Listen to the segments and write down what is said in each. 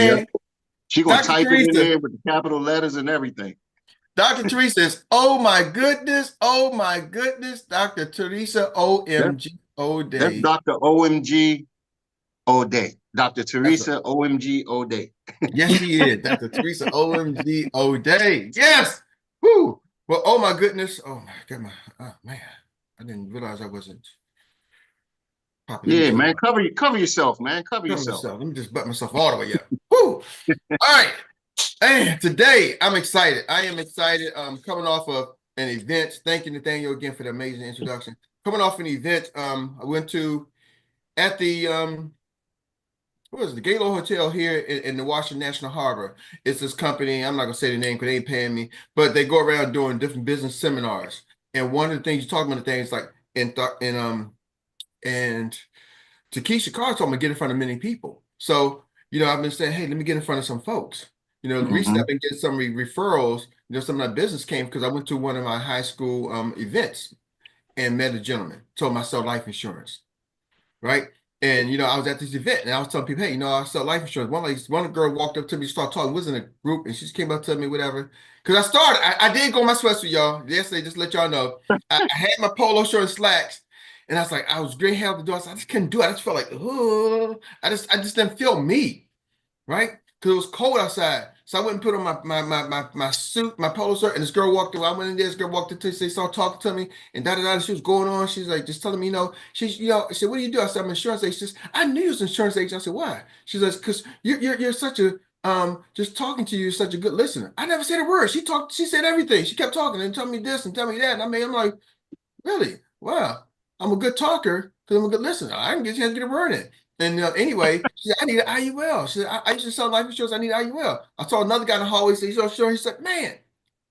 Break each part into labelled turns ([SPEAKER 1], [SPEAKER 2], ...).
[SPEAKER 1] Yep.
[SPEAKER 2] man.
[SPEAKER 1] She gonna
[SPEAKER 2] Dr.
[SPEAKER 1] type it in
[SPEAKER 2] Teresa.
[SPEAKER 1] there with the capital letters and everything.
[SPEAKER 2] Dr. Teresa says, oh my goodness. Oh my goodness. Dr. Teresa,
[SPEAKER 1] That's
[SPEAKER 2] OMG,
[SPEAKER 1] that's
[SPEAKER 2] O'Day.
[SPEAKER 1] Dr. OMG O'Day. Dr.
[SPEAKER 2] That's a,
[SPEAKER 1] Teresa OMG O'Day.
[SPEAKER 2] yes, she is. Dr. Teresa, OMG, O'Day. Yes. Woo. Well, oh my goodness. Oh my God. Oh man. I didn't realize I wasn't popping. Let me
[SPEAKER 1] Yeah,
[SPEAKER 2] just
[SPEAKER 1] man. Cover yourself, man. Cover
[SPEAKER 2] cover
[SPEAKER 1] yourself.
[SPEAKER 2] myself. Let me just butt myself all the way up. Woo. All right. And today I'm excited. I am excited. Coming off of an event. Thank you, Nathaniel, again for the amazing introduction. Coming off an event, I went to at the what was it, the Gaylord Hotel here in the Washington National Harbor. It's this company. I'm not gonna say the name because they ain't paying me, but they go around doing different business seminars. And one of the things you talk about the things like and Takesha Carr told me to get in front of many people. So, I've been saying, hey, let me get in front of some folks. Recently
[SPEAKER 1] Hmm.
[SPEAKER 2] I've been getting some referrals. Some of my business came because I went to one of my high school events and met a gentleman, told him I sell life insurance, right? And I was at this event and I was telling people, hey, I sell life insurance. One girl walked up to me, started talking, was in a group, and she just came up to me, whatever. Because I did go in my sweatsuit, y'all. Yesterday, just to let y'all know. I had my polo shirt and slacks. And I was like, I was great hell to do. I just couldn't do it. I just felt like, oh, I just didn't feel me, right? Because it was cold outside. So I went and put on my suit, my polo shirt, and this girl walked through. I went in there, this girl walked into, they started talking to me, and da-da-da, she was going on. She's like, just telling me, I said, what do you do? I said, I'm an insurance agent. She says, I knew you was an insurance agent. I said, why? She says, because you're such a, just talking to you is such a good listener. I never said a word. She said everything. She kept talking and telling me this and telling me that. And I'm like, really? Wow. I'm a good talker because I'm a good listener. I can get a chance to get a word in. And anyway, she said, I need an IUL. She said, I used to sell life insurance. I need an IUL. I saw another guy in the hallway say, so sure. He said, man,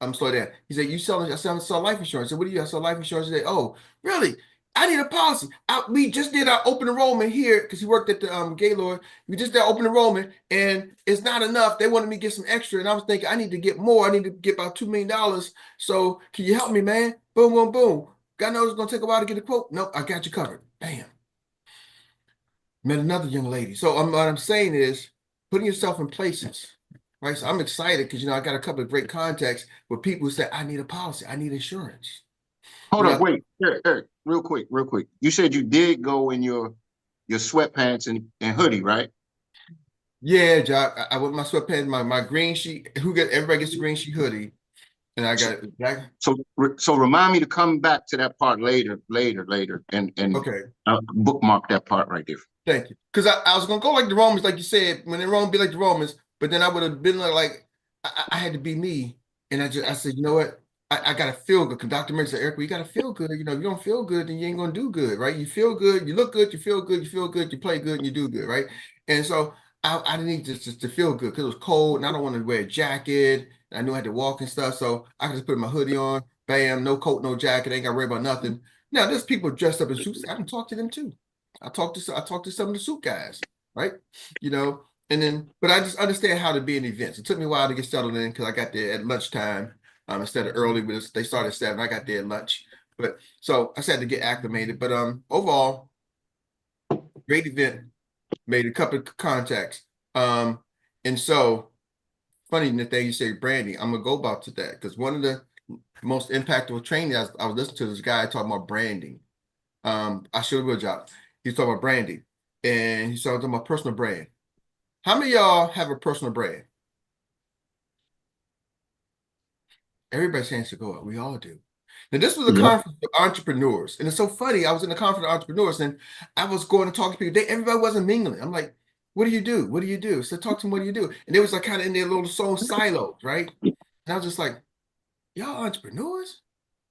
[SPEAKER 2] I'm slow down. He said, you selling? I said, I sell life insurance. I said, what do you? I sell life insurance. He said, oh, really? I need a policy. We just did our open enrollment here because he worked at the Gaylord. We just did our open enrollment and it's not enough. They wanted me to get some extra. And I was thinking, I need to get more. I need to get about $2 million. So can you help me, man? Boom, boom, boom. God knows it's gonna take a while to get a quote. Nope, I got you covered. Bam. Met another young lady. So what I'm saying is putting yourself in places, right? So I'm excited because I got a couple of great contacts with people who say, I need a policy, I need insurance.
[SPEAKER 1] Hold
[SPEAKER 2] You
[SPEAKER 1] up,
[SPEAKER 2] know,
[SPEAKER 1] wait, Eric, real quick, real quick. You said you did go in your sweatpants and hoodie, right?
[SPEAKER 2] yeah, Jock. I went my sweatpants, my green sheet. Everybody gets a green sheet hoodie, and I
[SPEAKER 1] So
[SPEAKER 2] got it back.
[SPEAKER 1] so remind me to come back to that part later, and
[SPEAKER 2] Okay,
[SPEAKER 1] bookmark that part right there.
[SPEAKER 2] thank you. Because I was gonna go like the Romans, like you said, when the Romans be like the Romans, but then I would have been like I had to be me, and I said, you know what? I gotta feel good. Because Dr. Murray said, Eric, well, you gotta feel good. If you don't feel good, then you ain't gonna do good, right? You feel good, you look good, you feel good, you feel good, you play good, and you do good, right? And so I need to feel good because it was cold, and I don't want to wear a jacket. And I knew I had to walk and stuff, so I could just put my hoodie on, bam, no coat, no jacket, ain't gotta worry about nothing. Now there's people dressed up in suits. I can talk to them too. I talked to some of the suit guys, right? And then, but I just understand how to be in events. It took me a while to get settled in because I got there at lunchtime instead of early. They started at 7. I got there at lunch, but so I just had to get acclimated. But overall, great event. Made a couple of contacts. Um, and so funny the thing you say branding. I'm gonna go about to that because one of the most impactful training I was listening to this guy talking about branding. I should have a job. He's talking about branding, and he's talking about personal brand. How many of y'all have a personal brand? Everybody's hands to go up. We all do. Now, this was a
[SPEAKER 1] Yep.
[SPEAKER 2] conference for entrepreneurs, and it's so funny. I was in the conference of entrepreneurs, and I was going to talk to people. Everybody wasn't mingling. I'm like, "What do you do? What do you do?" So talk to them. What do you do? And they was like kind of in their little soul silos, right? And I was just like, "Y'all entrepreneurs?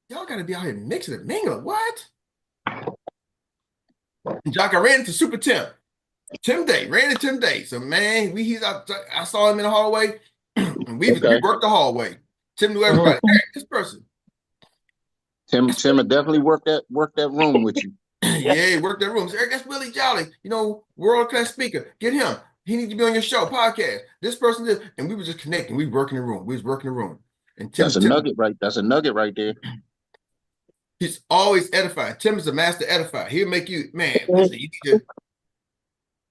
[SPEAKER 2] Y'all got to be out here mixing and mingling. What?" And Jock, I ran into Super Tim. Tim Day, ran into Tim Day. So man, he's out. I saw him in the hallway, and we
[SPEAKER 1] Okay.
[SPEAKER 2] worked the hallway. Tim knew everybody. Hey, this person.
[SPEAKER 1] Tim would definitely work that room with you.
[SPEAKER 2] Yeah, he worked that room. So, Eric, that's Willie Jolly. World class speaker. Get him. He needs to be on your show, podcast. This person did, and we were just connecting. We working the room. We was working the room. And
[SPEAKER 1] That's
[SPEAKER 2] Tim,
[SPEAKER 1] a
[SPEAKER 2] Tim,
[SPEAKER 1] nugget, right? That's a nugget right there.
[SPEAKER 2] he's always edifying. Tim is a master edifier. He'll make you, man, listen, you need to.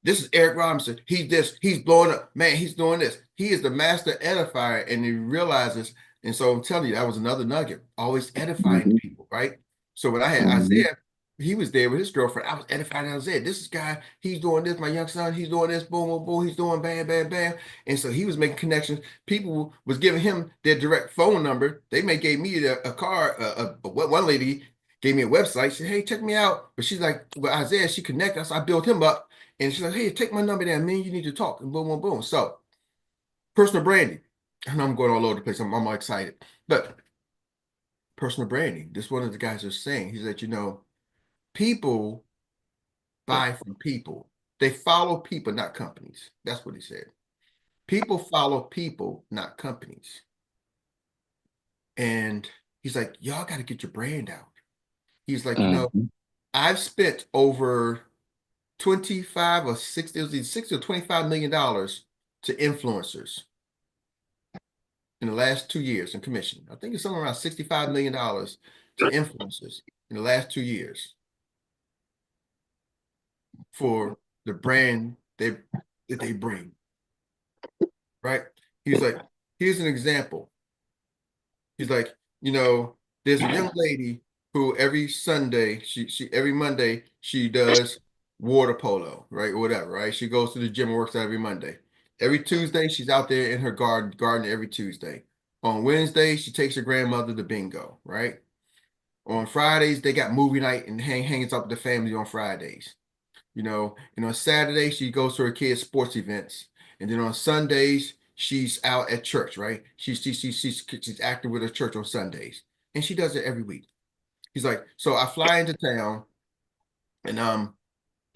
[SPEAKER 2] This is Eric Robinson. He's this, he's blowing up. Man, he's doing this. He is the master edifier, and he realizes. And so I'm telling you, that was another nugget. Always edifying
[SPEAKER 1] Mm-hmm.
[SPEAKER 2] people, right? So when I had
[SPEAKER 1] Mm-hmm.
[SPEAKER 2] Isaiah, he was there with his girlfriend. I was edifying Isaiah. This is guy, he's doing this. My young son, he's doing this. Boom, boom, boom. He's doing bam, bam, bam. And so he was making connections. People was giving him their direct phone number. They may gave me a card. One lady gave me a website. She said, "Hey, check me out." But she's like, "Well, Isaiah, she connected us. I built him up." And she's like, "Hey, take my number down, man. You need to talk." And boom, boom, boom. So personal branding. I know I'm going all over the place. I'm all excited. But personal branding. This one of the guys was saying. He said, people buy from people. They follow people, not companies. That's what he said. People follow people, not companies. And he's like, y'all got to get your brand out. He's like,
[SPEAKER 1] Mm-hmm.
[SPEAKER 2] I've spent over 25 or 60, it was either 60 or $25 million to influencers in the last 2 years in commission. I think it's somewhere around $65 million to influencers in the last 2 years for the brand that they bring, right? He's like, here's an example. He's like, there's a young lady who every Sunday, she every Monday, she does water polo, right? Or whatever, right? She goes to the gym and works out every Monday. Every Tuesday, she's out there in her garden every Tuesday. On Wednesday, she takes her grandmother to bingo, right? On Fridays, they got movie night and hangs out with the family on Fridays. And on Saturday, she goes to her kids' sports events. And then on Sundays, she's out at church, right? She's active with her church on Sundays. And she does it every week. He's like, so I fly into town and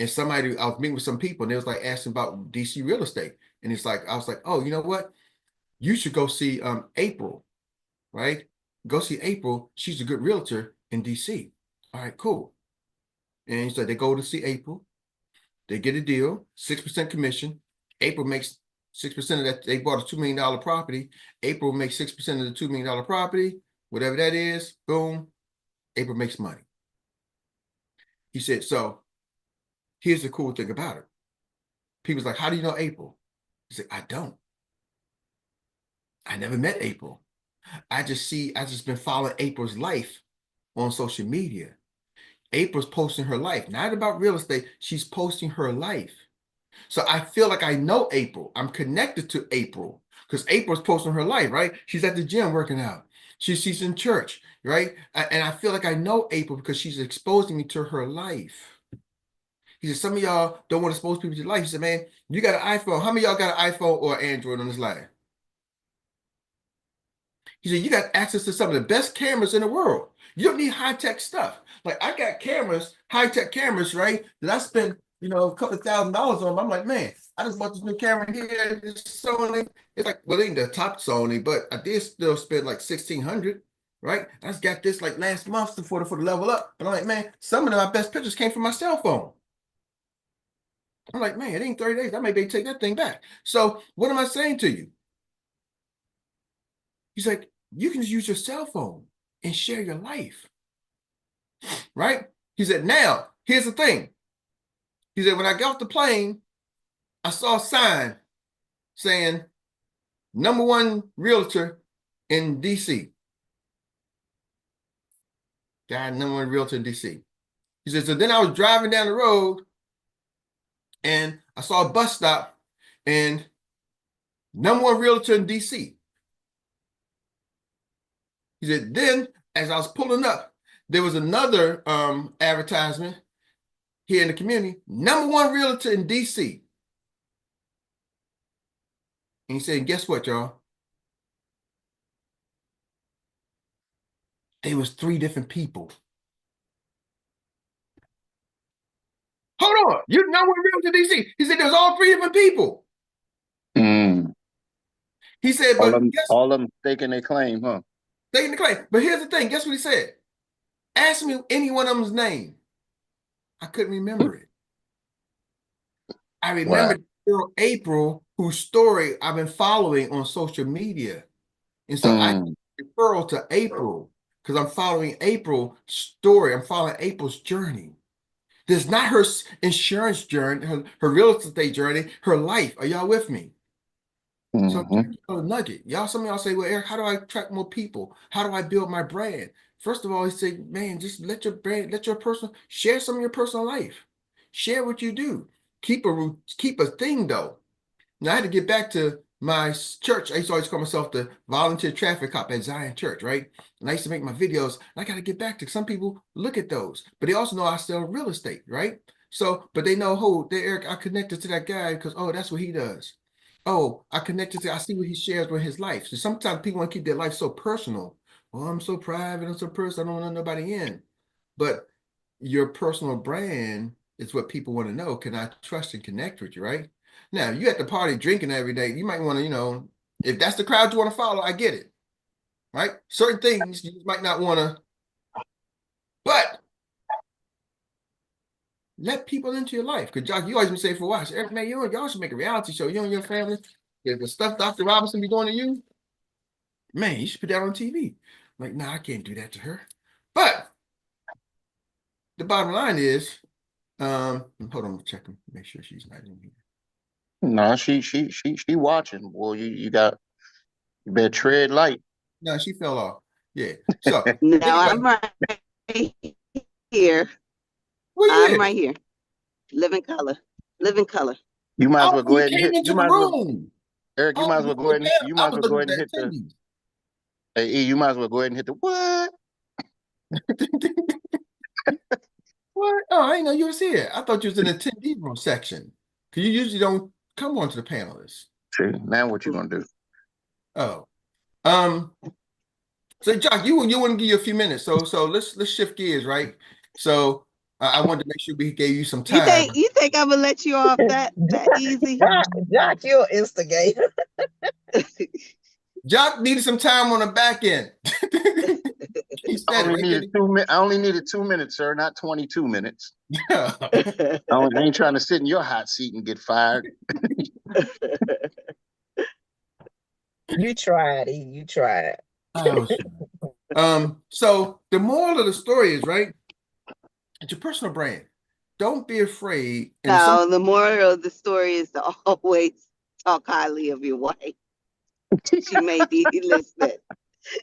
[SPEAKER 2] somebody, I was meeting with some people and they was like asking about DC real estate. And it's like, I was like, oh, you know what? You should go see April, right? Go see April. She's a good realtor in DC. All right, cool. And he's like, they go to see April. They get a deal, 6% commission. April makes 6% of that. They bought a $2 million property. April makes 6% of the $2 million property, whatever that is. Boom. April makes money. He said, so here's the cool thing about it. People's like, how do you know April? He said, I don't. I never met April. I just been following April's life on social media. April's posting her life, not about real estate. She's posting her life. So I feel like I know April. I'm connected to April because April's posting her life, right? She's at the gym working out. She's in church, right? And I feel like I know April because she's exposing me to her life. He said, some of y'all don't want to expose people to your life. He said, man, you got an iPhone. How many of y'all got an iPhone or Android on this line? He said, you got access to some of the best cameras in the world. You don't need high-tech stuff. Like I got cameras, high-tech cameras, right? That I spent, a couple of $1,000s on them. I'm like, man, I just bought this new camera here, this Sony. It's like, well, it ain't the top Sony, but I did still spend like 1,600, right? I just got this like last month for the level up. And I'm like, man, some of my best pictures came from my cell phone. I'm like, man, it ain't 30 days. I may be take that thing back. So what am I saying to you? He's like, you can use your cell phone and share your life, right? He said, now, here's the thing. He said, when I got off the plane, I saw a sign saying, #1 realtor in DC. Guy, #1 realtor in DC. He said, so then I was driving down the road and I saw a bus stop and #1 realtor in DC. He said, then as I was pulling up, there was another advertisement here in the community, #1 realtor in DC. And he said, guess what, y'all? They was 3 different people. Hold on, you know what realtor DC? He said there was all 3 different people.
[SPEAKER 1] Mm.
[SPEAKER 2] He said,
[SPEAKER 1] All
[SPEAKER 2] but
[SPEAKER 1] them,
[SPEAKER 2] guess
[SPEAKER 1] all them taking their claim, huh?
[SPEAKER 2] they in the claim. But here's the thing. Guess what he said? Ask me any one of them's name. I couldn't remember it. I
[SPEAKER 1] Wow.
[SPEAKER 2] remembered girl April, whose story I've been following on social media. And so I
[SPEAKER 1] Mm.
[SPEAKER 2] referral to April because I'm following April's story. I'm following April's journey. There's not her insurance journey, her real estate journey, her life. Are y'all with me? So
[SPEAKER 1] Mhm.
[SPEAKER 2] a nugget. Some of y'all say, well, Eric, how do I attract more people? How do I build my brand? First of all, he said, man, just let your brand, share some of your personal life. Share what you do. Keep a thing though. Now I had to get back to my church. I used to always call myself the volunteer traffic cop at Zion Church, right? And I used to make my videos. And I got to get back to some people look at those, but they also know I sell real estate, right? So, but they know, oh, Eric, I connected to that guy because, oh, that's what he does. Oh, I see what he shares with his life. So sometimes people want to keep their life so personal. Oh, I'm so private, I'm so personal, I don't want nobody in. But your personal brand is what people want to know. Can I trust and connect with you, right? Now, you at the party drinking every day, you might want to, if that's the crowd you want to follow, I get it, right? Certain things you might not want to, but let people into your life. Because you always been saying for a while, Eric, man, y'all should make a reality show. You and your family, the stuff Dr. Robinson be doing to you, man, you should put that on TV. Like, nah, I can't do that to her. But the bottom line is, hold on, check them, make sure she's not in here.
[SPEAKER 1] No, she watching. Boy, you better tread light.
[SPEAKER 2] No, she fell off. Yeah. So
[SPEAKER 3] No,
[SPEAKER 2] anyway,
[SPEAKER 3] I'm right here.
[SPEAKER 2] where you
[SPEAKER 3] I'm
[SPEAKER 2] at?
[SPEAKER 3] right here. Living color. Living color.
[SPEAKER 1] You might as
[SPEAKER 2] Oh,
[SPEAKER 1] well go
[SPEAKER 2] you
[SPEAKER 1] ahead and
[SPEAKER 2] came
[SPEAKER 1] hit. You
[SPEAKER 2] into the
[SPEAKER 1] might as well,
[SPEAKER 2] room.
[SPEAKER 1] Eric. You
[SPEAKER 2] Oh,
[SPEAKER 1] might as
[SPEAKER 2] you
[SPEAKER 1] well go
[SPEAKER 2] were
[SPEAKER 1] ahead and hit.
[SPEAKER 2] there.
[SPEAKER 1] You
[SPEAKER 2] I
[SPEAKER 1] might as
[SPEAKER 2] was
[SPEAKER 1] well go
[SPEAKER 2] looking
[SPEAKER 1] ahead
[SPEAKER 2] at
[SPEAKER 1] and
[SPEAKER 2] the
[SPEAKER 1] hit the.
[SPEAKER 2] attendees.
[SPEAKER 1] Hey, E, you might as well go ahead and hit the what?
[SPEAKER 2] What? Oh, I didn't know you was here. I thought you was in the attendee room section. Because you usually don't come on to the panelists.
[SPEAKER 1] See, now what you gonna do?
[SPEAKER 2] Oh. Um, so Jock, you want to give you a few minutes. So let's shift gears, right? So I wanted to make sure we gave you some
[SPEAKER 3] You
[SPEAKER 2] time.
[SPEAKER 3] think I'm gonna let you off that easy?
[SPEAKER 4] Jack, you're an instigator.
[SPEAKER 2] Jock needed some time on the back end. He
[SPEAKER 1] I
[SPEAKER 2] said it
[SPEAKER 1] only
[SPEAKER 2] right
[SPEAKER 1] needed 2 minutes. I only needed 2 minutes, sir, not 22 minutes.
[SPEAKER 2] there.
[SPEAKER 1] I ain't trying to sit in your hot seat and get fired.
[SPEAKER 4] You tried, E. You tried.
[SPEAKER 2] Oh, sure. So the moral of the story is, right? It's your personal brand. Don't be afraid. And some
[SPEAKER 3] No, the moral of the story is to always talk highly of your wife. She may be listening.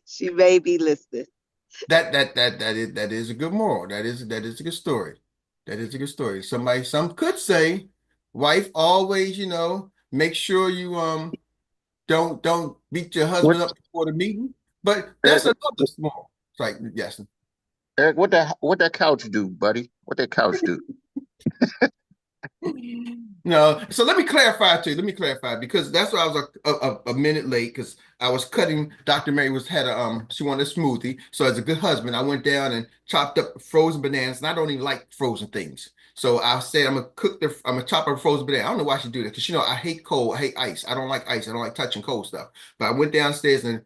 [SPEAKER 3] She may be listening.
[SPEAKER 2] that is a good moral. That is a good story. That is a good story. Some could say, wife, always, make sure you don't beat your
[SPEAKER 1] What,
[SPEAKER 2] husband up before the meeting. But
[SPEAKER 1] Eric?
[SPEAKER 2] that's another moral. It's like, yes.
[SPEAKER 1] Eric, what that couch do, buddy? What that couch do?
[SPEAKER 2] No, so let me clarify too. Let me clarify because that's why I was a minute late because I was cutting. Dr. Mary had she wanted a smoothie. So as a good husband, I went down and chopped up frozen bananas, and I don't even like frozen things. So I said I'm gonna chop up frozen banana. I don't know why she do that because I hate cold, I hate ice. I don't like ice. I don't like touching cold stuff. But I went downstairs and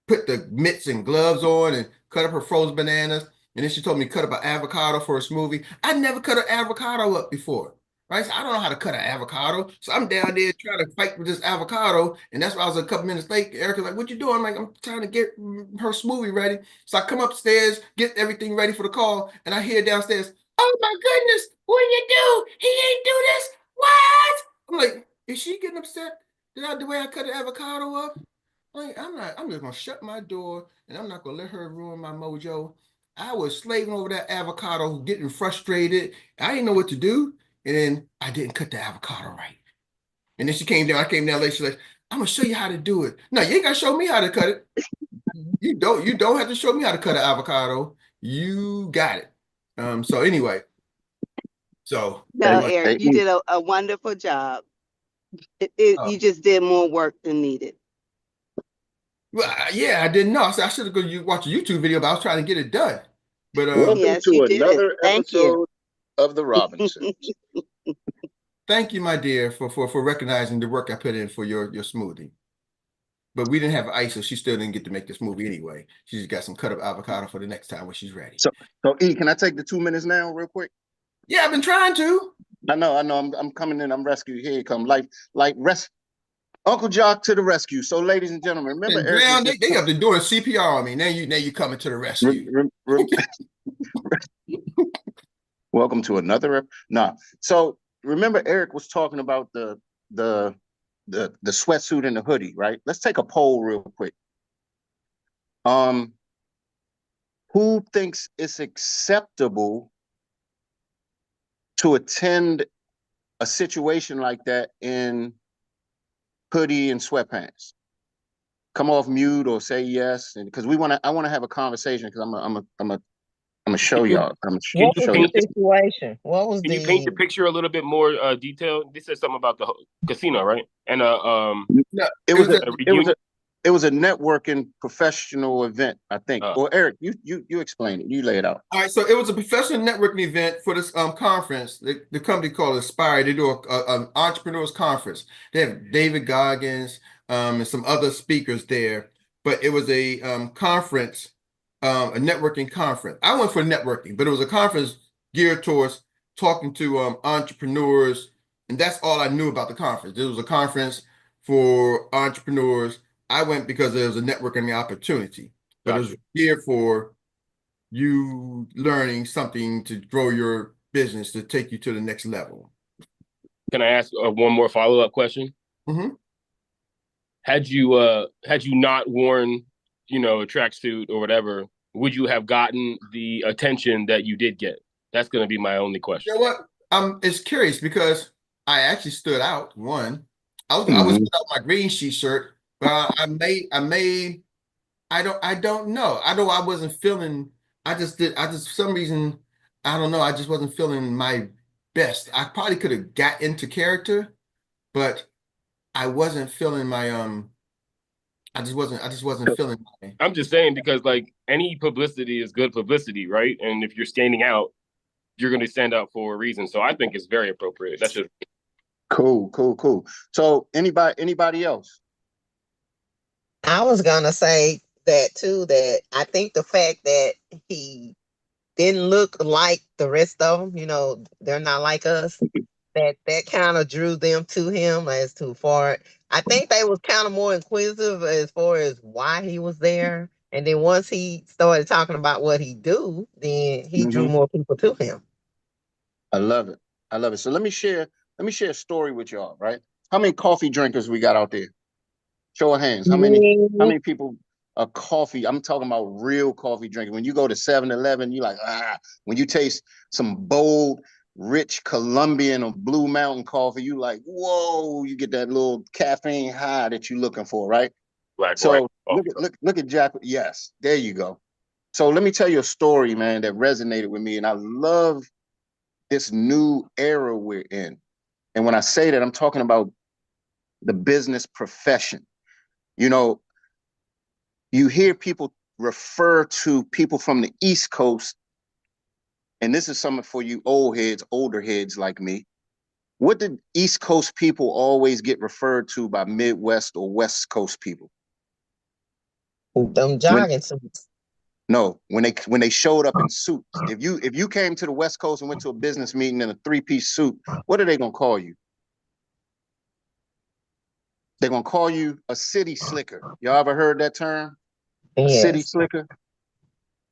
[SPEAKER 2] put the mitts and gloves on and cut up her frozen bananas. And then she told me to cut up an avocado for a smoothie. I never cut an avocado up before. Right? So I don't know how to cut an avocado. So I'm down there trying to fight with this avocado. And that's why I was a couple minutes late. Erica's like, what you doing? I'm like, I'm trying to get her smoothie ready. So I come upstairs, get everything ready for the call. And I hear downstairs, oh my goodness, what did you do? He ain't do this. What? I'm like, is she getting upset the way I cut an avocado up? Like, I'm just gonna shut my door and I'm not gonna let her ruin my mojo. I was slaving over that avocado, getting frustrated. I didn't know what to do. And then I didn't cut the avocado right. And then she came down. I came down later. She's like, I'm gonna show you how to do it. No, you ain't gotta show me how to cut it. You don't have to show me how to cut an avocado. You got it. So anyway, so
[SPEAKER 3] No,
[SPEAKER 1] Hey,
[SPEAKER 2] anyway,
[SPEAKER 3] Eric,
[SPEAKER 1] hey,
[SPEAKER 3] you
[SPEAKER 1] E,
[SPEAKER 3] did a wonderful job.
[SPEAKER 2] uh,
[SPEAKER 3] You just did more work than needed.
[SPEAKER 2] well, yeah, I didn't know. I should have go watch a YouTube video, but I was trying to get it done. But
[SPEAKER 1] welcome
[SPEAKER 3] Yes, you
[SPEAKER 1] to
[SPEAKER 3] did.
[SPEAKER 1] another
[SPEAKER 3] Thank you.
[SPEAKER 1] episode of the Robinsons.
[SPEAKER 2] thank you, my dear, for recognizing the work I put in for your smoothie. But we didn't have ice, so she still didn't get to make the smoothie anyway. She just got some cut up avocado for the next time when she's ready.
[SPEAKER 1] So E, can I take the 2 minutes now, real quick?
[SPEAKER 2] Yeah, I've been trying to.
[SPEAKER 1] I know. I'm coming in. I'm rescued. Here you come. Uncle Jock to the rescue. So, ladies and gentlemen, remember
[SPEAKER 2] And
[SPEAKER 1] Eric was
[SPEAKER 2] drowned.
[SPEAKER 1] just
[SPEAKER 2] They up there doing CPR on me. Now you coming to the rescue.
[SPEAKER 1] rem, rem, Welcome to another. Nah. So remember, Eric was talking about the the sweatsuit and the hoodie, right? Let's take a poll real quick. Um, who thinks it's acceptable to attend a situation like that in hoodie and sweatpants? Come off mute or say yes, and because I want to have a conversation because I'm gonna show
[SPEAKER 5] Can you
[SPEAKER 1] y'all. I'm gonna
[SPEAKER 5] can
[SPEAKER 4] What
[SPEAKER 5] you
[SPEAKER 4] was
[SPEAKER 1] show
[SPEAKER 4] the
[SPEAKER 1] you.
[SPEAKER 5] paint the
[SPEAKER 4] situation? What was
[SPEAKER 5] can you paint the
[SPEAKER 4] the
[SPEAKER 5] picture a little bit more detailed? This says something about the casino, right? And
[SPEAKER 2] No,
[SPEAKER 1] It
[SPEAKER 2] it
[SPEAKER 1] was
[SPEAKER 2] was
[SPEAKER 1] a
[SPEAKER 2] a
[SPEAKER 5] a
[SPEAKER 1] it was
[SPEAKER 5] reunion.
[SPEAKER 1] a it was a networking professional event, I think.
[SPEAKER 5] Uh,
[SPEAKER 1] Or Eric, you explain it. You lay it out.
[SPEAKER 2] all right. So it was a professional networking event for this conference. The company called Aspire. They do an entrepreneurs conference. They have David Goggins and some other speakers there. But it was a conference, a networking conference. I went for networking, but it was a conference geared towards talking to entrepreneurs, and that's all I knew about the conference. It was a conference for entrepreneurs. I went because there was a networking opportunity, but it was
[SPEAKER 5] gotcha.
[SPEAKER 2] geared for you learning something to grow your business to take you to the next level.
[SPEAKER 5] Can I ask one more follow-up question?
[SPEAKER 2] Mhm.
[SPEAKER 5] Had you not worn, a tracksuit or whatever, would you have gotten the attention that you did get? That's going to be my only
[SPEAKER 2] You
[SPEAKER 5] question.
[SPEAKER 2] know what? It's curious because I actually stood out. One, I was
[SPEAKER 1] Mhm.
[SPEAKER 2] without my green sheet shirt, but I don't know. I know I wasn't feeling. I just for some reason I don't know. I just wasn't feeling my best. I probably could have got into character, but I wasn't feeling my I just wasn't feeling my.
[SPEAKER 5] I'm just saying because like any publicity is good publicity, right? And if you're standing out, you're going to stand out for a reason. So I think it's very appropriate. That's just
[SPEAKER 1] Cool. So anybody else?
[SPEAKER 4] I was gonna say that too, that I think the fact that he didn't look like the rest of them, they're not like us, that kind of drew them to him as to far. I think they was kind of more inquisitive as far as why he was there. And then once he started talking about what he do, then he drew
[SPEAKER 1] Mhm.
[SPEAKER 4] more people to him.
[SPEAKER 1] I love it. I love it. So let me share a story with y'all, right? How many coffee drinkers we got out there? Show of hands. How
[SPEAKER 4] Me,
[SPEAKER 1] many people are coffee? I'm talking about real coffee drinking. When you go to 7-Eleven, you like, when you taste some bold, rich Colombian or Blue Mountain coffee, you like, whoa, you get that little caffeine high that you're looking for, right?
[SPEAKER 5] black, white,
[SPEAKER 1] So
[SPEAKER 5] off.
[SPEAKER 1] look at Jack. Yes, there you go. So let me tell you a story, man, that resonated with me. And I love this new era we're in. And when I say that, I'm talking about the business profession. You know, you hear people refer to people from the East Coast, and this is something for you older heads like me. What did East Coast people always get referred to by Midwest or West Coast people?
[SPEAKER 4] them
[SPEAKER 1] When
[SPEAKER 4] jogging suits.
[SPEAKER 1] no, when they showed up in suits. If you came to the West Coast and went to a business meeting in a three-piece suit, what are they gonna call you? They're gonna call you a city slicker. Y'all ever heard that term? A city
[SPEAKER 4] Yes,
[SPEAKER 1] slicker?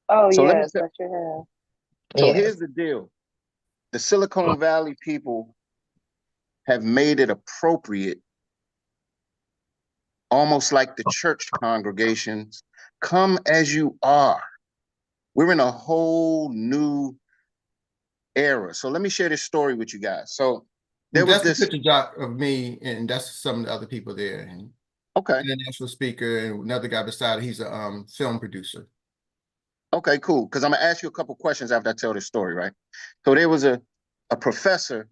[SPEAKER 3] Oh
[SPEAKER 1] So let me
[SPEAKER 3] yes,
[SPEAKER 1] tell.
[SPEAKER 3] I sure have.
[SPEAKER 1] So here's
[SPEAKER 4] yes.
[SPEAKER 1] the deal: the Silicon Valley people have made it appropriate, almost like the church congregations. Come as you are. We're in a whole new era. So let me share this story with you guys. So there
[SPEAKER 2] And
[SPEAKER 1] was
[SPEAKER 2] that's the
[SPEAKER 1] this.
[SPEAKER 2] picture Jock of me, and that's some of the other people there. And
[SPEAKER 1] Okay.
[SPEAKER 2] international speaker, and another guy beside it, he's a film producer.
[SPEAKER 1] Okay, cool. Because I'm gonna ask you a couple questions after I tell this story, right? So there was a professor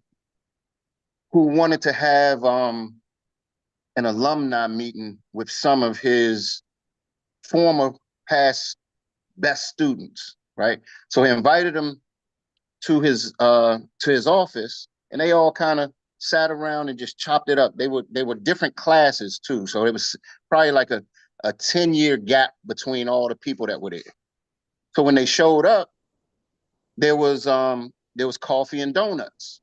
[SPEAKER 1] who wanted to have an alumni meeting with some of his former past best students, right? So he invited them to his office, and they all kind of sat around and just chopped it up. They were different classes too, so it was probably like a 10-year gap between all the people that were there. So when they showed up, there was coffee and donuts.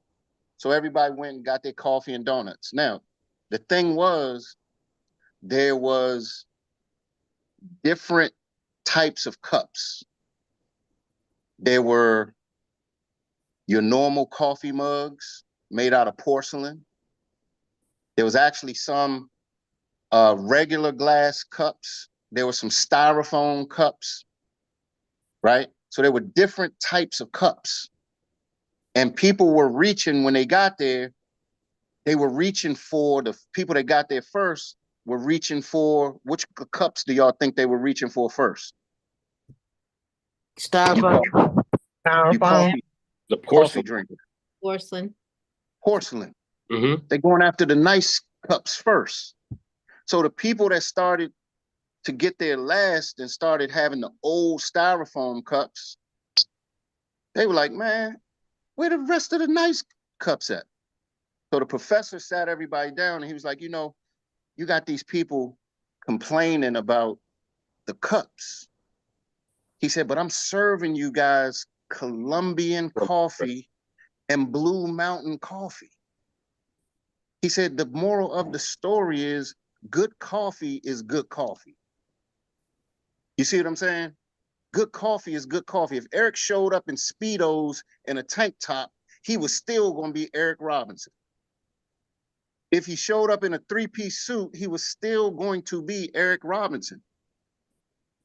[SPEAKER 1] So everybody went and got their coffee and donuts. Now, the thing was, there was different types of cups. There were your normal coffee mugs made out of porcelain. There was actually some regular glass cups. There were some styrofoam cups, right? So there were different types of cups. And people were reaching, when they got there, they were reaching for, the people that got there first were reaching for, which cups do y'all think they were reaching for first?
[SPEAKER 3] Starbucks.
[SPEAKER 1] You
[SPEAKER 4] Styrofoam.
[SPEAKER 5] The
[SPEAKER 1] coffee
[SPEAKER 5] porcelain.
[SPEAKER 1] drinker.
[SPEAKER 6] Porcelain.
[SPEAKER 1] Porcelain.
[SPEAKER 5] Mm-hmm.
[SPEAKER 1] They're going after the nice cups first. So the people that started to get there last and started having the old styrofoam cups, they were like, man, where the rest of the nice cups at? So the professor sat everybody down and he was like, you know, you got these people complaining about the cups. He said, but I'm serving you guys Colombian coffee and Blue Mountain coffee. He said, the moral of the story is good coffee is good coffee. You see what I'm saying? Good coffee is good coffee. If Erik showed up in Speedos and a tank top, he was still going to be Erik Robinson. If he showed up in a three-piece suit, he was still going to be Erik Robinson.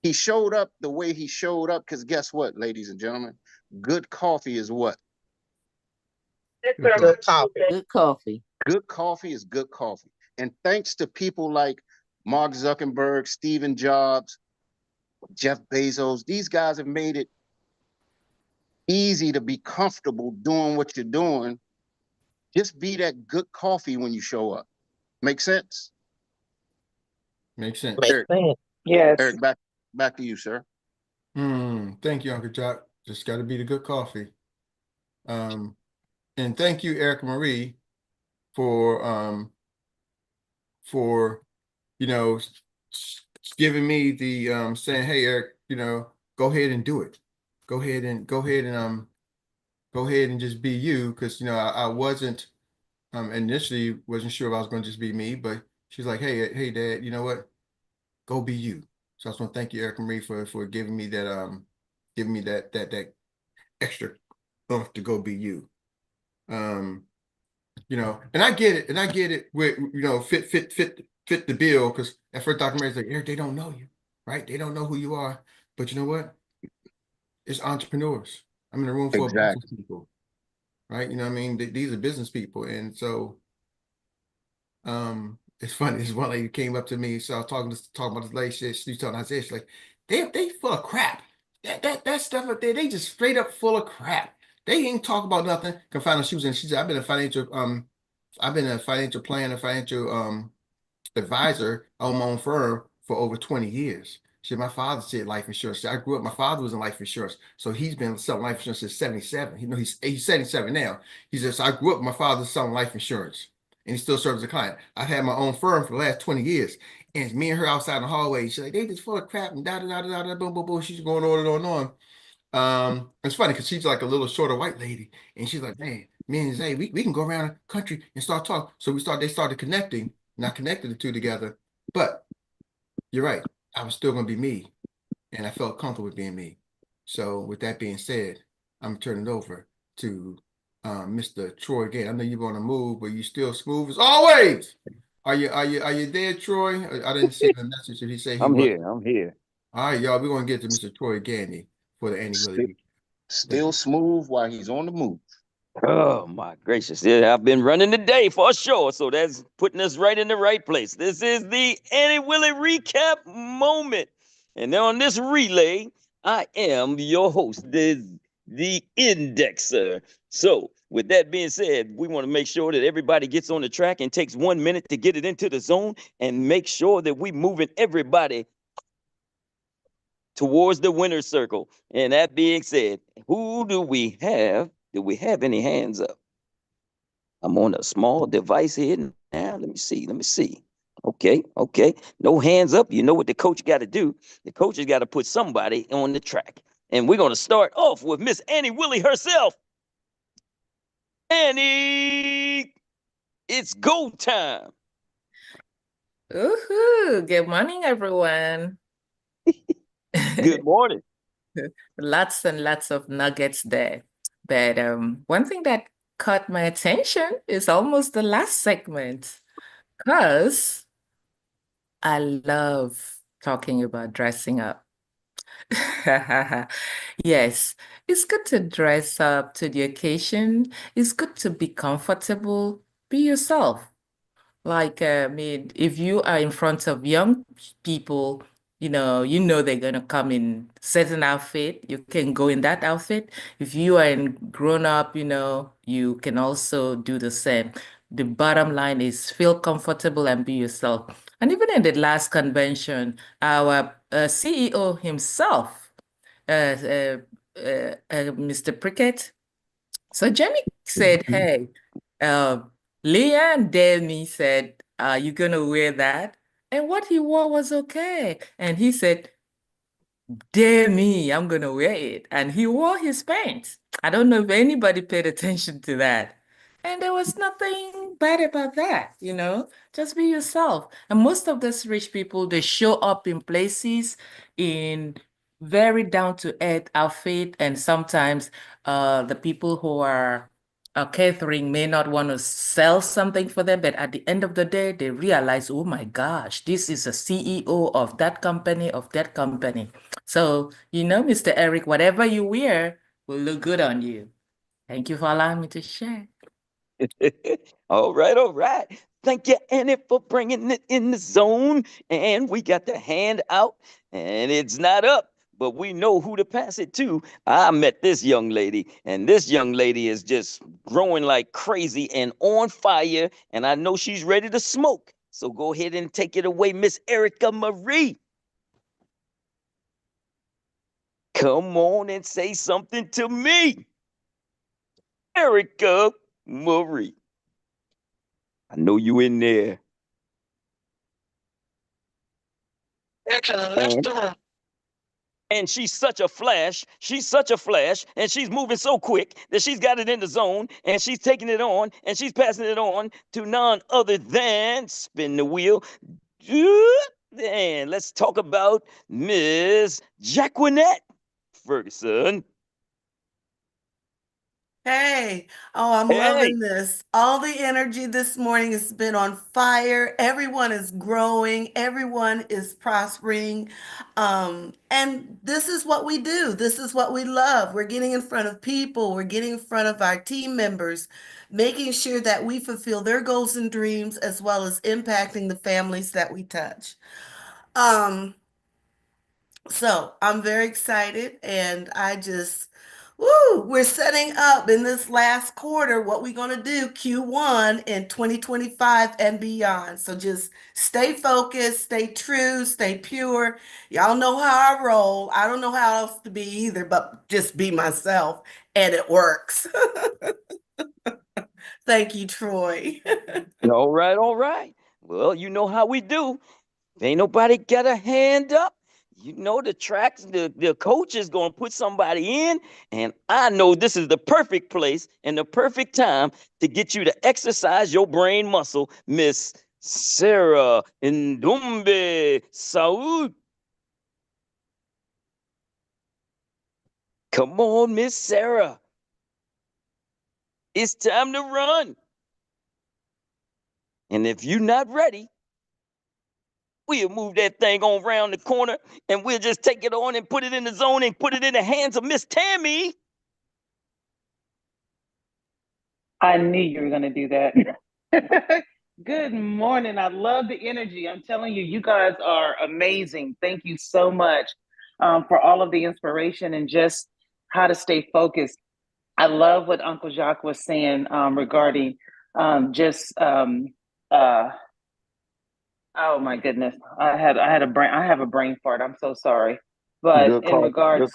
[SPEAKER 1] He showed up the way he showed up because guess what, ladies and gentlemen? Good coffee is what?
[SPEAKER 4] Good coffee.
[SPEAKER 3] Good coffee.
[SPEAKER 1] Good coffee is good coffee. And thanks to people like Mark Zuckerberg, Stephen Jobs, Jeff Bezos, these guys have made it easy to be comfortable doing what you're doing. Just be that good coffee when you show up. Make sense?
[SPEAKER 2] Makes sense.
[SPEAKER 4] Makes
[SPEAKER 1] Erik,
[SPEAKER 4] sense.
[SPEAKER 6] Yes.
[SPEAKER 1] Erik, back to you, sir.
[SPEAKER 2] Thank you, Uncle Jock. Just got to be the good coffee. And thank you, Erica Marie, for you know giving me the saying, hey, Erik, you know, go ahead and do it. Go ahead and just be you, because you know I wasn't initially wasn't sure if I was going to just be me, but she's like, hey, Dad, you know what? Go be you. So I just want to thank you, Erica Marie, for giving me that that extra oomph to go be you. You know, and I get it with, you know, fit the bill, because at first Dr. Mary's like, Erik, they don't know you, right? They don't know who you are. But you know what? It's entrepreneurs. I'm in a room full of business people, right? You know what I mean? These are business people. And so it's funny, this one lady came up to me, so I was talking about this lady, she's telling Isaiah, she's like, they full of crap. That stuff up there, they just straight up full of crap. They ain't talk about nothing. Can find out she said, I've been a financial planner, financial advisor on my own firm for over 20 years. She said, my father said life insurance. I grew up, my father was in life insurance. So he's been selling life insurance since 77. You know, he's 77 now. He says, so I grew up, my father's selling life insurance, and he still serves a client. I've had my own firm for the last 20 years. And it's me and her outside in the hallway. She's like, they just full of crap and da boom, boom, boom. She's going on and on and on. It's funny because she's like a little shorter white lady, and she's like, man, me and Zay, we can go around the country and start talking. So they started connecting, not connected the two together. But you're right, I was still gonna be me, and I felt comfortable with being me. So with that being said, I'm turning it over to Mr. Troy Gaines. I know you're gonna move, but you still smooth as always. Are you there, Troy? I didn't see the message. Did he say he
[SPEAKER 7] I'm
[SPEAKER 2] was?
[SPEAKER 7] here. I'm here.
[SPEAKER 2] All right, y'all, we're gonna get to Mr. Troy Gaines for the Annie Willie.
[SPEAKER 1] Still smooth while he's on the move.
[SPEAKER 7] Oh my gracious. Yeah, I've been running the day for sure. So that's putting us right in the right place. This is the Annie Willie recap moment. And on this relay, I am your host, the indexer. So with that being said, we want to make sure that everybody gets on the track and takes 1 minute to get it into the zone and make sure that we moving everybody towards the winner's circle. And that being said, who do we have? Do we have any hands up? I'm on a small device here now. Let me see. Okay. No hands up. You know what the coach got to do? The coach has got to put somebody on the track. And we're going to start off with Miss Annie Willie herself. Annie, it's go time.
[SPEAKER 6] Woohoo! Good morning, everyone.
[SPEAKER 7] Good morning.
[SPEAKER 6] Lots and lots of nuggets there. But one thing that caught my attention is almost the last segment, because I love talking about dressing up. Yes, it's good to dress up to the occasion. It's good to be comfortable, be yourself. Like, I mean, if you are in front of young people, you know they're gonna come in certain outfit. You can go in that outfit. If you are in grown up, you can also do the same. The bottom line is feel comfortable and be yourself. And even in the last convention, our CEO himself, Mr. Prickett. So Jenny said, "Hey, uh, Leah and Danny said, are you gonna wear that?" And what he wore was okay. And he said, "Dear me, I'm gonna wear it." And he wore his pants. I don't know if anybody paid attention to that. And there was nothing bad about that. Just be yourself. And most of these rich people, they show up in places in very down-to-earth outfit. And sometimes the people who are catering may not want to sell something for them, but at the end of the day, they realize, oh my gosh, this is a CEO of that company, of that company. So, Mr. Eric, whatever you wear will look good on you. Thank you for allowing me to share.
[SPEAKER 7] All right, all right. Thank you, Annie, for bringing it in the zone. And we got the hand out, and it's not up, but we know who to pass it to. I met this young lady, and this young lady is just growing like crazy and on fire, and I know she's ready to smoke. So go ahead and take it away, Miss Erica Marie. Come on and say something to me, Erica Marie. I know you in there. And she's such a flash. She's such a flash. And she's moving so quick that she's got it in the zone. And she's taking it on. And she's passing it on to none other than, spin the wheel. And let's talk about Miss Jacquinette Ferguson.
[SPEAKER 8] Hey, oh, I'm
[SPEAKER 7] Hey.
[SPEAKER 8] loving this. All the energy this morning has been on fire. Everyone is growing, everyone is prospering. And this is what we do. This is what we love. We're getting in front of people, we're getting in front of our team members, making sure that we fulfill their goals and dreams, as well as impacting the families that we touch. So I'm very excited, and we're setting up in this last quarter what we're going to do Q1 in 2025 and beyond. So just stay focused, stay true, stay pure. Y'all know how I roll. I don't know how else to be either, but just be myself, and it works. Thank you, Troy.
[SPEAKER 7] All right, all right. Well, you know how we do. If ain't nobody got a hand up, the coach is going to put somebody in. And I know this is the perfect place and the perfect time to get you to exercise your brain muscle, Miss Sarah Ndumbe Saud. Come on, Miss Sarah. It's time to run. And if you're not ready, we'll move that thing on around the corner, and we'll just take it on and put it in the zone and put it in the hands of Miss Tammy.
[SPEAKER 9] I knew you were going to do that. Good morning. I love the energy. I'm telling you, you guys are amazing. Thank you so much for all of the inspiration and just how to stay focused. I love what Uncle Jacques was saying regarding just oh my goodness. I have a brain fart. I'm so sorry. But in regards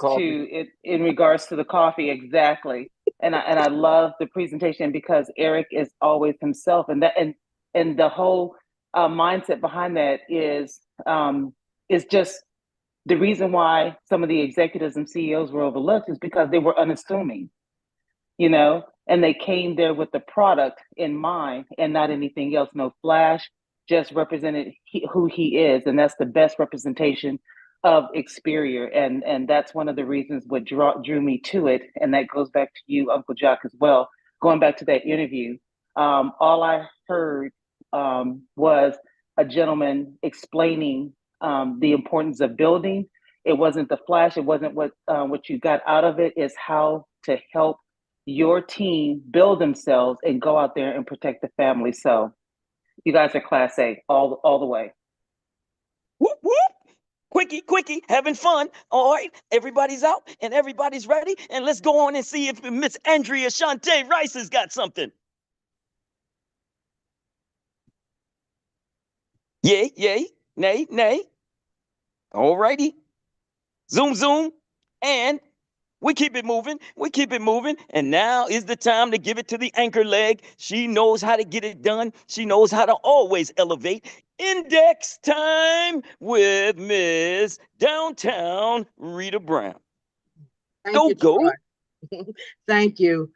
[SPEAKER 9] to the coffee, exactly. And I love the presentation because Erik is always himself, and the whole mindset behind that is just the reason why some of the executives and CEOs were overlooked is because they were unassuming, and they came there with the product in mind and not anything else. No flash, just represented who he is, and that's the best representation of Experior, and that's one of the reasons what drew me to it, and that goes back to you, Uncle Jock, as well. Going back to that interview, all I heard was a gentleman explaining the importance of building. It wasn't the flash. It wasn't what you got out of it. Is how to help your team build themselves and go out there and protect the family. So you guys are class A all the way.
[SPEAKER 7] Whoop, whoop. Quickie, having fun. All right, everybody's out and everybody's ready. And let's go on and see if Miss Andrea Shantae Rice has got something. Yay, nay. All righty. Zoom. And we keep it moving. And now is the time to give it to the anchor leg. She knows how to get it done. She knows how to always elevate. Index time with Miss Downtown Rita Brown. Go.
[SPEAKER 10] Thank you.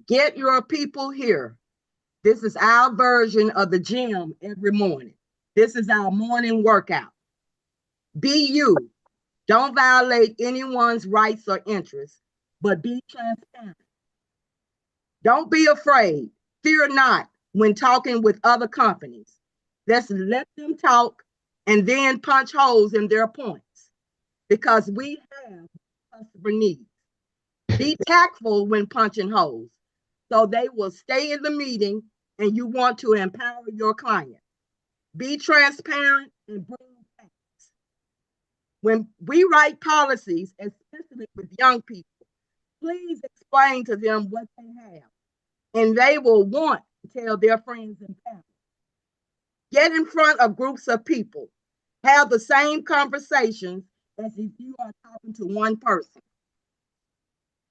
[SPEAKER 10] Get your people here. This is our version of the gym every morning. This is our morning workout. Be you. Don't violate anyone's rights or interests, but be transparent. Don't be afraid. Fear not when talking with other companies. Let's let them talk and then punch holes in their points, because we have customer needs. Be tactful when punching holes, so they will stay in the meeting and you want to empower your client. Be transparent and bring facts. When we write policies, especially with young people, please explain to them what they have, and they will want to tell their friends and family. Get in front of groups of people. Have the same conversations as if you are talking to one person.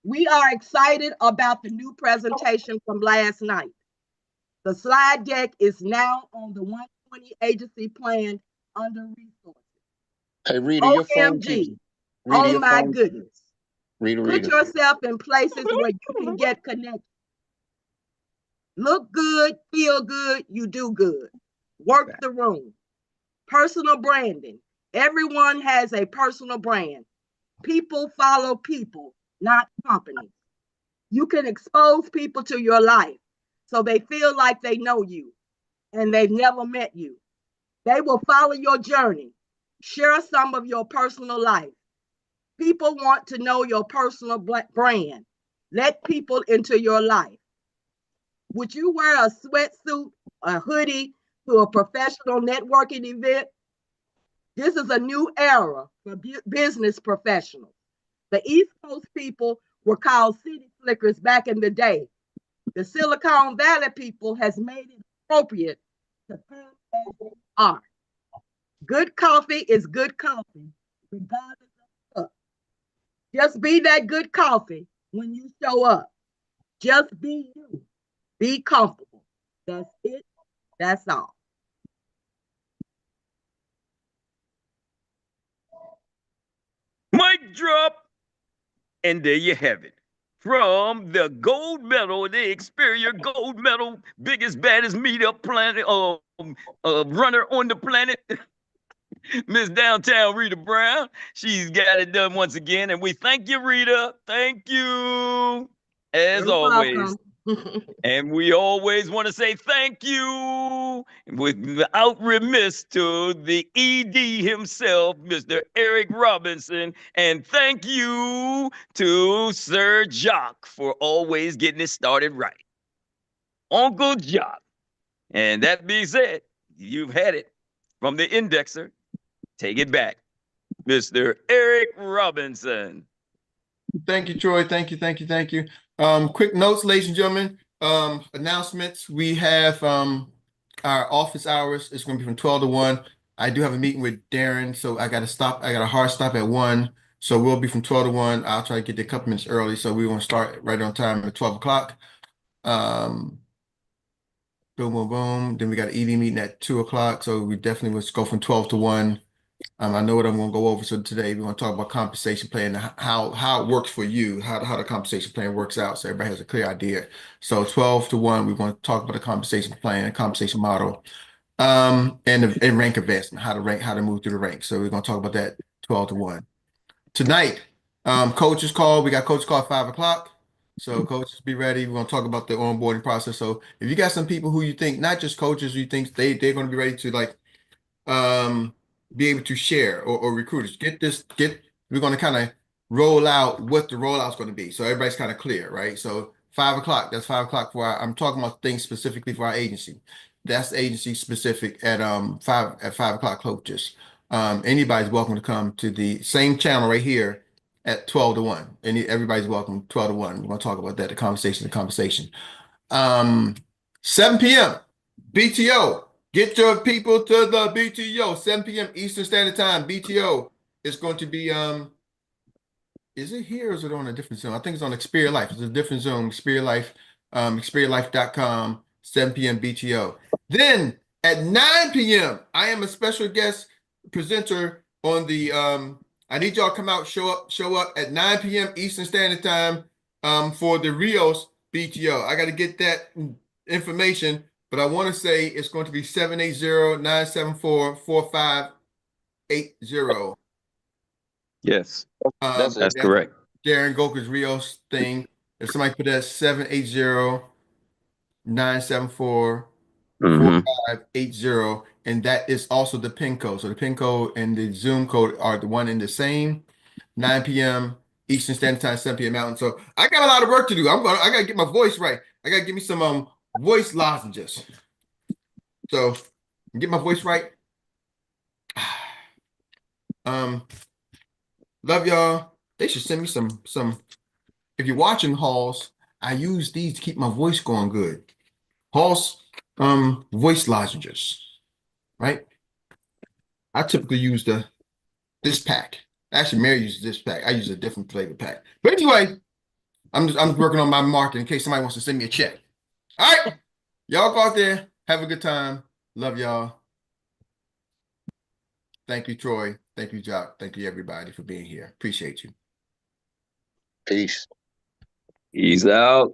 [SPEAKER 10] We are excited about the new presentation from last night. The slide deck is now on the 120 agency plan under resources.
[SPEAKER 1] Hey, Rita, your phone
[SPEAKER 10] OMG.
[SPEAKER 1] Rita,
[SPEAKER 10] Oh
[SPEAKER 1] your
[SPEAKER 10] my
[SPEAKER 1] phone,
[SPEAKER 10] goodness.
[SPEAKER 1] Rita.
[SPEAKER 10] Put yourself in places where you can get connected. Look good, feel good, you do good. Work the room. Personal branding. Everyone has a personal brand. People follow people, not companies. You can expose people to your life so they feel like they know you and they've never met you. They will follow your journey. Share some of your personal life. People want to know your personal brand. Let people into your life. Would you wear a sweatsuit, a hoodie to a professional networking event? This is a new era for business professionals. The East Coast people were called city slickers back in the day. The Silicon Valley people has made it appropriate to come as they are. Good coffee is good coffee, regardless of the cup. Just be that good coffee when you show up. Just be you. Be comfortable. That's it. That's all.
[SPEAKER 7] Mic drop. And there you have it. From the gold medal, the Experior gold medal, biggest, baddest meetup planet, runner on the planet, Miss Downtown Rita Brown. She's got it done once again. And we thank you, Rita. Thank you. As
[SPEAKER 10] You're
[SPEAKER 7] always.
[SPEAKER 10] welcome.
[SPEAKER 7] And we always want to say thank you without remiss to the ED himself, Mr. Erik Robinson. And thank you to Sir Jock for always getting it started right. Uncle Jock. And that being said, you've had it from the indexer. Take it back, Mr. Erik Robinson.
[SPEAKER 2] Thank you, Troy. Thank you. Quick notes, ladies and gentlemen. Announcements. We have our office hours. It's going to be from 12 to 1. I do have a meeting with Darren, so I got a hard stop at 1. So we'll be from 12 to 1. I'll try to get there a couple minutes early, so we want to start right on time at 12 o'clock. Boom. Then we got an ED meeting at 2 o'clock, so we definitely will go from 12 to 1. I know what I'm going to go over. So today we want to talk about compensation plan, and how it works for you, how the compensation plan works out, so everybody has a clear idea. So 12 to 1, we want to talk about the compensation plan, compensation model, and rank advancement, how to move through the ranks. So we're going to talk about that 12 to 1. Tonight, coaches call. We got coaches call at 5 o'clock. So coaches, be ready. We're going to talk about the onboarding process. So if you got some people who you think, not just coaches, you think they're going to be ready to like be able to share or recruiters, we're going to kind of roll out what the rollout's going to be. So everybody's kind of clear, right? So 5 o'clock, that's 5 o'clock I'm talking about things specifically for our agency. That's agency specific at 5 o'clock coaches. Anybody's welcome to come to the same channel right here at 12 to 1. Everybody's welcome 12 to 1. We're going to talk about that, the conversation. 7 p.m. BTO. Get your people to the BTO. 7 p.m. Eastern Standard Time. BTO is going to be is it here or is it on a different Zoom? I think it's on Xperia Life. It's a different Zoom. Xperia Life, XperiaLife.com, 7 p.m. BTO. Then at 9 p.m., I am a special guest presenter on the I need y'all to come out, show up at 9 p.m. Eastern Standard Time for the Rios BTO. I got to get that information, but I want to say it's going to be 780-974-4580.
[SPEAKER 7] Yes,
[SPEAKER 1] That's
[SPEAKER 7] that's correct.
[SPEAKER 2] Darren Goker's Rios thing. If somebody put that 780-974-4580, and that is also the PIN code. So the PIN code and the Zoom code are the one and the same. 9 p.m. Eastern Standard Time, 7 p.m. Mountain. So I got a lot of work to do. I gotta get my voice right. I gotta give me some voice lozenges. So get my voice right. Love y'all. They should send me some. If you're watching Halls, I use these to keep my voice going good. Halls, voice lozenges, right? I typically use this pack. Actually, Mary uses this pack. I use a different flavor pack. But anyway, I'm working on my market in case somebody wants to send me a check. All right, y'all go out there, have a good time. Love y'all. Thank you, Troy. Thank you, Jock. Thank you, everybody, for being here. Appreciate you.
[SPEAKER 1] Peace.
[SPEAKER 7] He's out.